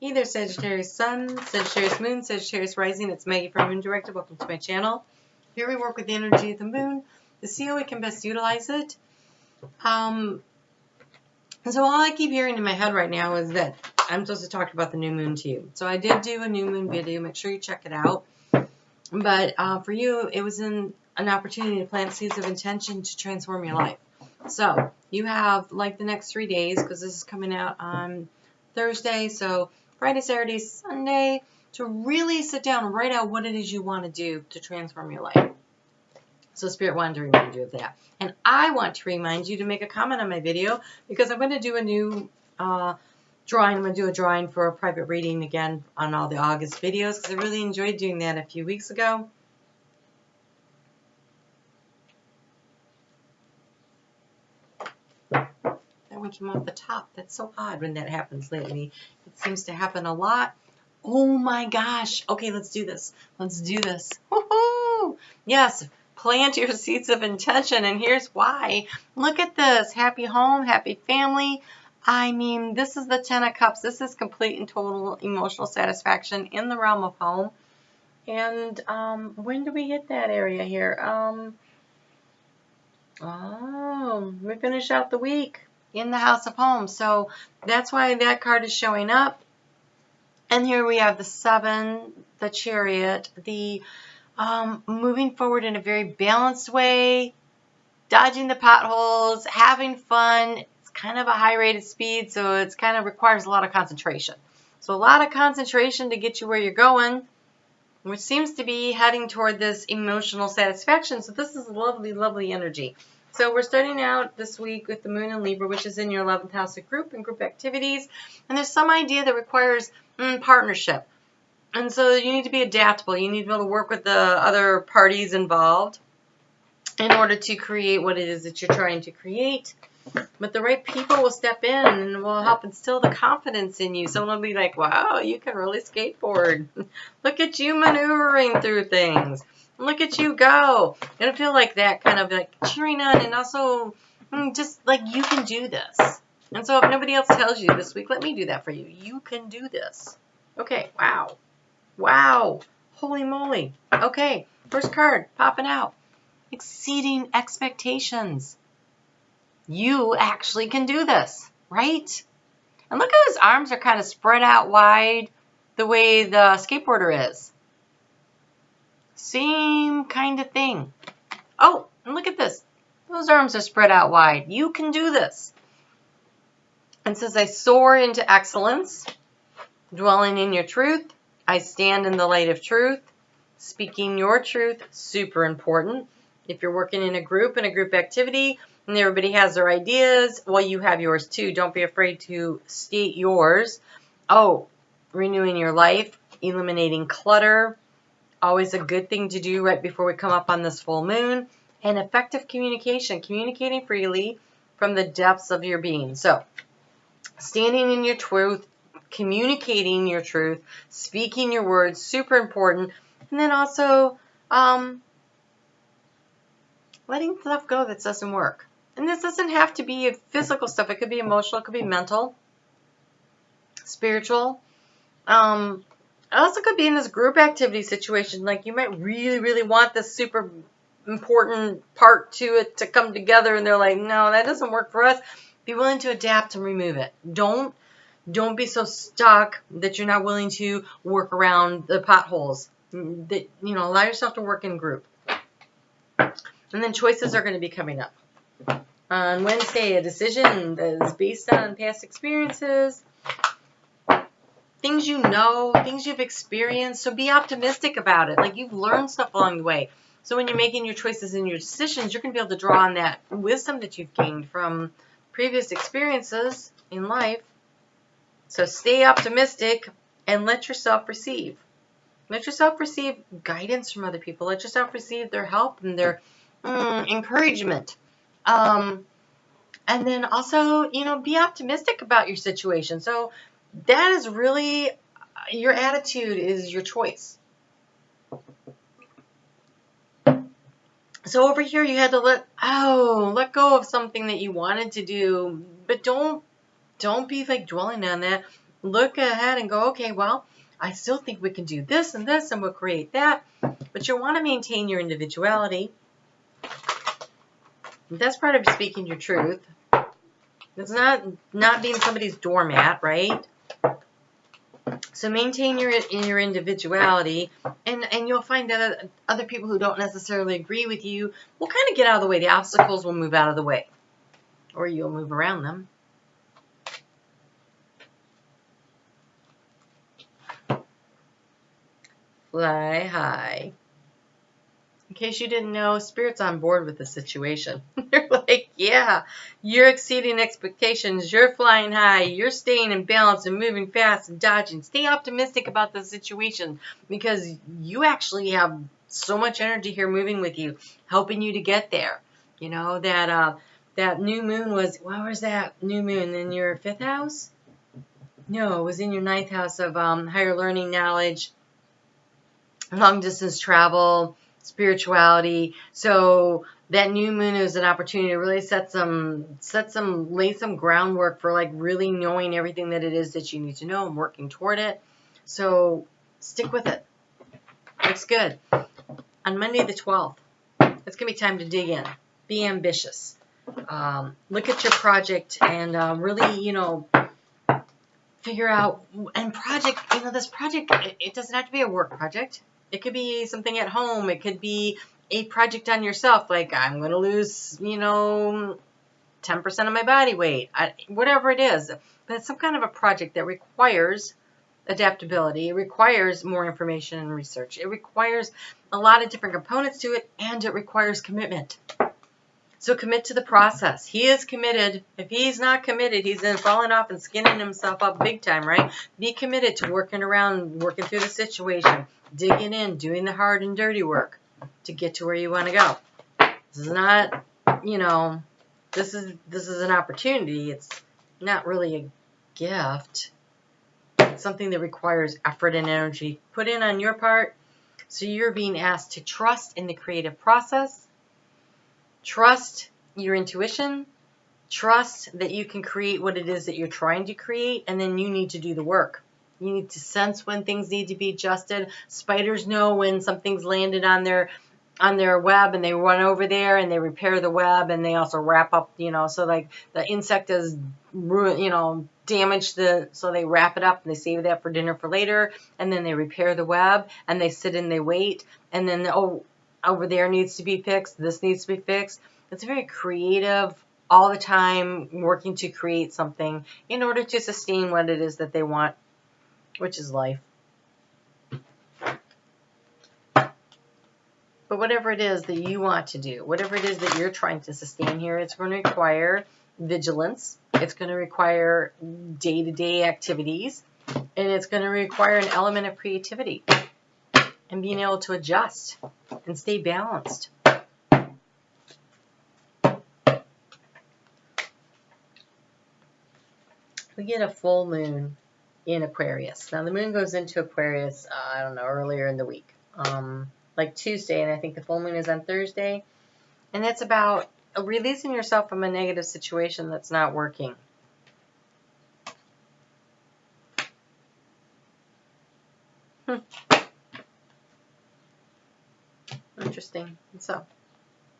Hey there, Sagittarius Sun, Sagittarius Moon, Sagittarius Rising. It's Maggie from Moondirected. Welcome to my channel. Here we work with the energy of the moon to see how we can best utilize it. So all I keep hearing in my head right now is that I'm supposed to talk about the new moon to you. So I did do a new moon video. Make sure you check it out. But for you, it was an opportunity to plant seeds of intention to transform your life. So you have like the next 3 days, because this is coming out on Thursday. So Friday, Saturday, Sunday, to really sit down and write out what it is you want to do to transform your life. So Spirit wanted to remind you of that. And I want to remind you to make a comment on my video, because I'm going to do a new drawing. I'm going to do a drawing for a private reading again on all the August videos, because I really enjoyed doing that a few weeks ago. That one came off the top. That's so odd when that happens lately. It seems to happen a lot. Oh my gosh. Okay, let's do this. Let's do this. Woohoo! Yes, plant your seeds of intention, and here's why. Look at this. Happy home, happy family. I mean, this is the 10 of Cups. This is complete and total emotional satisfaction in the realm of home. And when do we hit that area here? We finish out the week in the house of home. So that's why that card is showing up. And here we have the 7, the Chariot, the moving forward in a very balanced way, dodging the potholes, having fun. It's kind of a high rate of speed, so it's kind of requires a lot of concentration. So a lot of concentration to get you where you're going, which seems to be heading toward this emotional satisfaction. So this is lovely, lovely energy. So we're starting out this week with the moon in Libra, which is in your 11th house of group and group activities. And there's some idea that requires partnership. And so you need to be adaptable. You need to be able to work with the other parties involved in order to create what it is that you're trying to create. But the right people will step in and will help instill the confidence in you. Someone will be like, wow, you can really skateboard. Look at you maneuvering through things. Look at you go. It'll feel like that, kind of like cheering on, and also just like you can do this. And so if nobody else tells you this week, let me do that for you. You can do this. Okay, wow. Wow. Holy moly. Okay, first card popping out. Exceeding expectations. You actually can do this, right? And look how his arms are kind of spread out wide the way the skateboarder is. Same kind of thing. Oh, and look at this. Those arms are spread out wide. You can do this. And says, I soar into excellence, dwelling in your truth. I stand in the light of truth. Speaking your truth, super important. If you're working in a group activity, and everybody has their ideas, well, you have yours too. Don't be afraid to state yours. Oh, renewing your life, eliminating clutter. Always a good thing to do right before we come up on this full moon. And effective communication, communicating freely from the depths of your being. So, standing in your truth, communicating your truth, speaking your words, super important. And then also letting stuff go that doesn't work. And this doesn't have to be physical stuff. It could be emotional. It could be mental, spiritual. It also could be in this group activity situation. Like you might really, really want this super important part to it to come together. And they're like, no, that doesn't work for us. Be willing to adapt and remove it. Don't be so stuck that you're not willing to work around the potholes. That, allow yourself to work in group. And then choices are going to be coming up. On Wednesday, a decision that is based on past experiences, things you know, things you've experienced. So be optimistic about it. Like you've learned stuff along the way. So when you're making your choices and your decisions, you're going to be able to draw on that wisdom that you've gained from previous experiences in life. So stay optimistic and let yourself receive. Let yourself receive guidance from other people. Let yourself receive their help and their encouragement. And then also, be optimistic about your situation. So that is really, your attitude is your choice. So over here you had to let go of something that you wanted to do, but don't be like dwelling on that. look ahead and go, okay, well, I still think we can do this and we'll create that. But you'll want to maintain your individuality. That's part of speaking your truth. It's not being somebody's doormat, right? So maintain your individuality, and you'll find that other people who don't necessarily agree with you will kind of get out of the way. The obstacles will move out of the way, or you'll move around them. Fly high. In case you didn't know, Spirit's on board with the situation. They're like, yeah, you're exceeding expectations. You're flying high. You're staying in balance and moving fast and dodging. Stay optimistic about the situation because you actually have so much energy here moving with you, helping you to get there. You know, that new moon was, what was that new moon? In your 5th house? No, it was in your 9th house of higher learning, knowledge, long distance travel, spirituality. So that new moon is an opportunity to really lay some groundwork for like really knowing everything that it is that you need to know and working toward it. So stick with it. Looks good. On Monday the 12th, it's going to be time to dig in. Be ambitious. Look at your project and really, figure out, and project, this project, it doesn't have to be a work project. It could be something at home. It could be a project on yourself, like I'm going to lose, 10% of my body weight, whatever it is. But it's some kind of a project that requires adaptability. It requires more information and research. It requires a lot of different components to it, and it requires commitment. So commit to the process. He is committed. If he's not committed, he's then falling off and skinning himself up big time, right? Be committed to working through the situation, digging in, doing the hard and dirty work to get to where you want to go. This is not, this is an opportunity. It's not really a gift. It's something that requires effort and energy put in on your part. So you're being asked to trust in the creative process. Trust your intuition. Trust that you can create what it is that you're trying to create, and then you need to do the work. You need to sense when things need to be adjusted. Spiders know when something's landed on their web, and they run over there and they repair the web, and they also wrap up, so like the insect has damaged so they wrap it up and they save that for dinner for later, and then they repair the web and they sit and they wait, and then over there needs to be fixed, this needs to be fixed. It's very creative, all the time working to create something in order to sustain what it is that they want, which is life. But whatever it is that you want to do, whatever it is that you're trying to sustain here, it's going to require vigilance. It's going to require day-to-day activities, and it's going to require an element of creativity and being able to adjust and stay balanced. We get a full moon in Aquarius. Now the moon goes into Aquarius, earlier in the week, like Tuesday, and I think the full moon is on Thursday. And that's about releasing yourself from a negative situation that's not working. Interesting. So,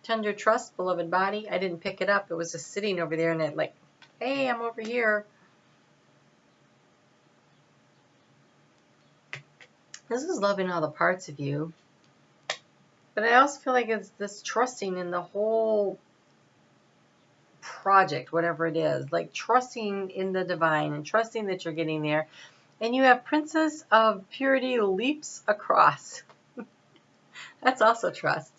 tender trust, beloved body. I didn't pick it up. It was just sitting over there, and it like, hey, I'm over here. This is loving all the parts of you. But I also feel like it's this trusting in the whole project, whatever it is. Like trusting in the divine and trusting that you're getting there. And you have Princess of Purity leaps across. That's also trust.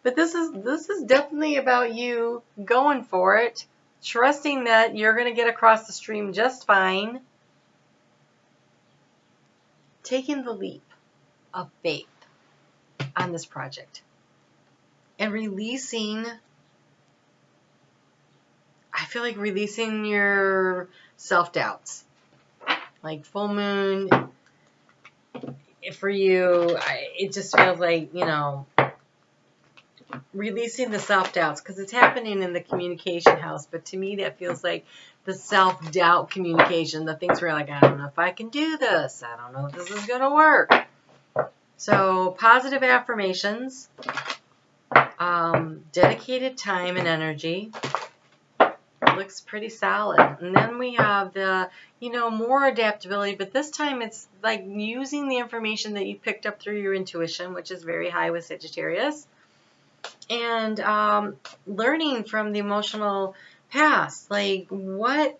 But this is definitely about you going for it, trusting that you're going to get across the stream just fine, taking the leap of faith on this project, and releasing, I feel like releasing your self-doubts. Like full moon, for you, it just feels like, releasing the self-doubts, because it's happening in the communication house, but to me that feels like the self-doubt communication, the things where you're like, I don't know if I can do this, I don't know if this is going to work. So positive affirmations, dedicated time and energy. Looks pretty solid. And then we have the, more adaptability, but this time it's like using the information that you picked up through your intuition, which is very high with Sagittarius, and learning from the emotional past. Like what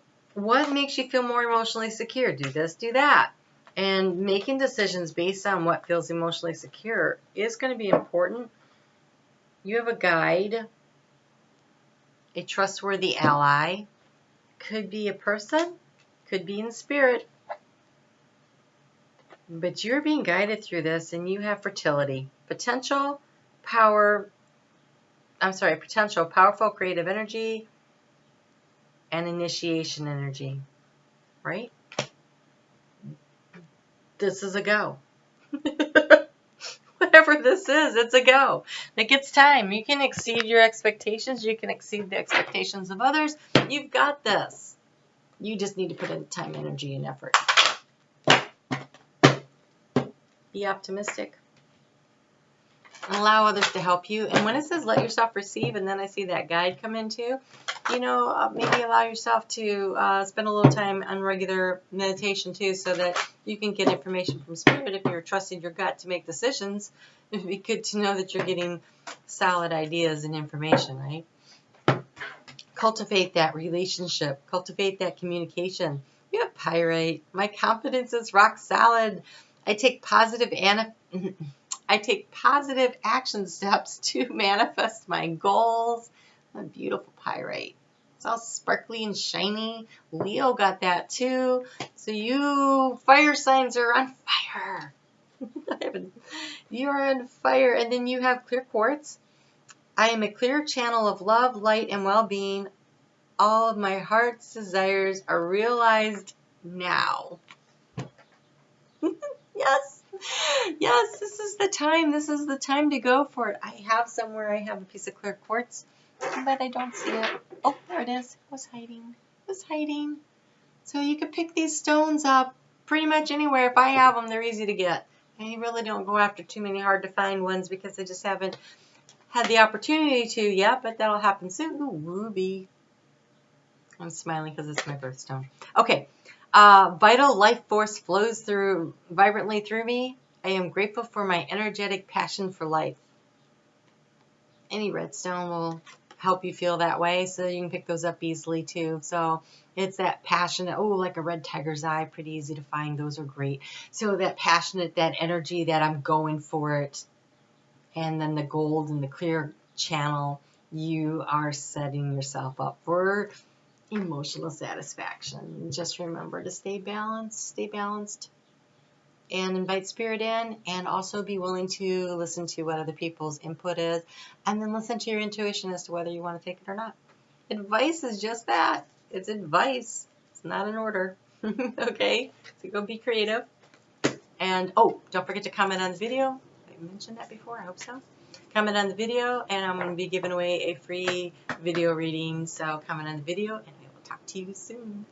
makes you feel more emotionally secure? Do this, do that. And making decisions based on what feels emotionally secure is going to be important. You have a guide, a trustworthy ally, could be a person, could be in spirit, but you're being guided through this, and you have fertility, potential, powerful creative energy, and initiation energy, right? This is a go. Whatever this is, it's a go. Like, it's time. You can exceed your expectations. You can exceed the expectations of others. You've got this. You just need to put in time, energy, and effort. Be optimistic. Allow others to help you. And when it says let yourself receive, and then I see that guide come in too, maybe allow yourself to spend a little time on regular meditation too, so that you can get information from spirit. If you're trusting your gut to make decisions, it'd be good to know that you're getting solid ideas and information, right? Cultivate that relationship. Cultivate that communication. You have Pyrite. My confidence is rock solid. I take positive action steps to manifest my goals. A beautiful Pyrite. It's all sparkly and shiny. Leo got that too. So you fire signs are on fire. You are on fire. And then you have clear quartz. I am a clear channel of love, light, and well-being. All of my heart's desires are realized now. Yes. Yes, this is the time. This is the time to go for it. I have a piece of clear quartz, but I don't see it. Oh, there it is. It was hiding. It was hiding. So you can pick these stones up pretty much anywhere. If I have them, they're easy to get. And you really don't go after too many hard to find ones, because I just haven't had the opportunity to yet, but that'll happen soon. Ooh, ruby. I'm smiling because it's my birthstone. Okay. Vital life force flows vibrantly through me. I am grateful for my energetic passion for life. Any redstone will help you feel that way, so you can pick those up easily too. So it's that passionate, like a red tiger's eye, pretty easy to find. Those are great. So that passionate, that energy, that I'm going for it. And then the gold and the clear channel, you are setting yourself up for emotional satisfaction. Just remember to stay balanced, and invite spirit in, and also be willing to listen to what other people's input is, and then listen to your intuition as to whether you want to take it or not. Advice is just that. It's advice. It's not an order. Okay? So go be creative. And don't forget to comment on the video. I mentioned that before, I hope so. Comment on the video, and I'm going to be giving away a free video reading. So comment on the video, and I will talk to you soon.